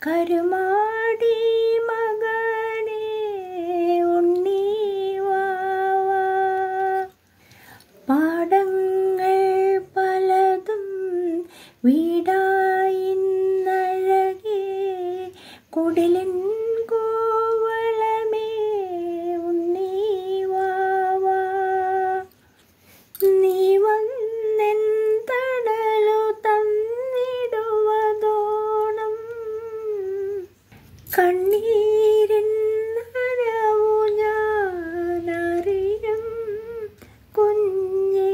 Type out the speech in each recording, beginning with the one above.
കരുമാടി മകനേ ഉണ്ണീവാവാ. പാടങ്ങൾ പലതും വീടായിന്നഴകേ കുടിലിൻ കോവളമേ ഉണ്ണീവാവാ. നീ വന്നെൻ തണലു തന്നിടുവതോണം കണ്ണീരിൻ നനവു ഞാനറിയും കുഞ്ഞേ.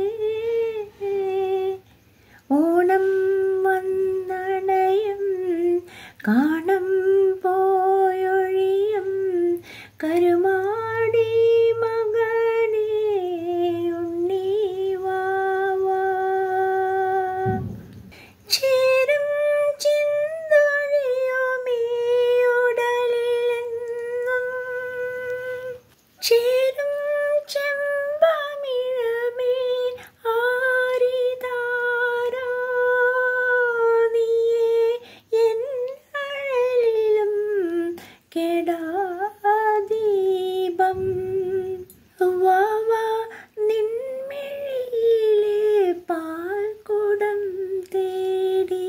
ഓണം വന്നണയും കാണം പോയൊഴിയും കരുമാടി മകനേ ഉണ്ണീവാവാ. ചേരും ചിന്തൊഴിയുമീയുടലിലെന്നും ചേരും ചെമ്പമിഴമേ ആരിതാരോ നീയേ എൻ അഴലിലും കെടാദീപം. വാവാ നിൻമിഴിയിലെ പാൽക്കുടം തേടി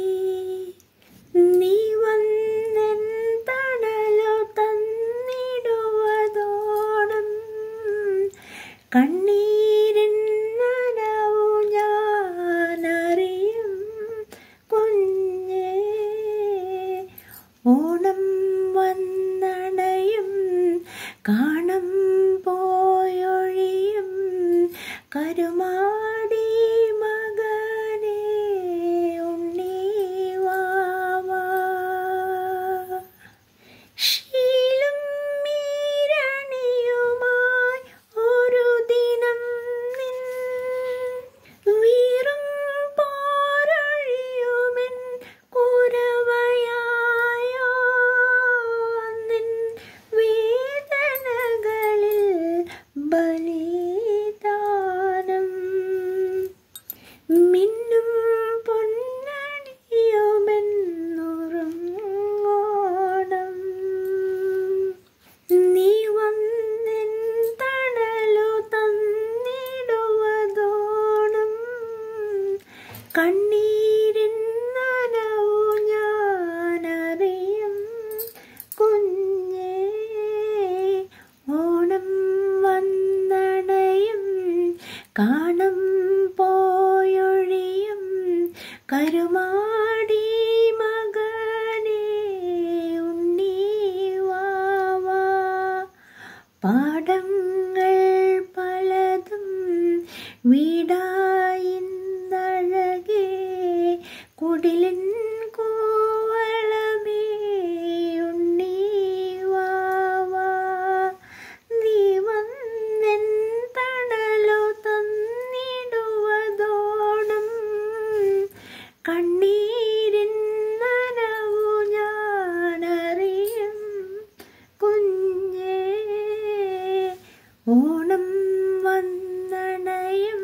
നീ വന്നെൻ തണലു തന്നിടുവതോണം കണ്ണീരിൻ നനവു ഞാനറിയും കുഞ്ഞേ. ഓണം വന്നണയും കാണം പോയൊഴിയും കരുമാടി മകനേ ഉണ്ണീവാവാ. ശീലും മീരണിയുമായി ഒരു ദിനം നിൻ വീറും പോരൊഴിയുമെൻ കുരവയായോ. നിൻ വേദനകളിൽ ബലിദാനം മിന്നും പൊന്നണിയുമെന്നുറങ്ങോണം നീ വന്നെൻ തണലു തന്നിടുവതോണം കണ്ണീരിൻ നനവു ഞാനറിയും കുഞ്ഞേ. ഓണം വന്നണയും കാണം പോയൊഴിയും കരുമാടി മകനേ ഉണ്ണീവാവാ. പാടങ്ങൾ പലതും വീടായിന്നഴകേ കുടിലിൻ കോവളമേ ഉണ്ണീവാവാ. നീ വന്നെൻ തണലു തന്നിടുവതോണം കണ്ണീരിൻ നനവു ഞാനറിയും കുഞ്ഞേ. ഓണം വന്നണയും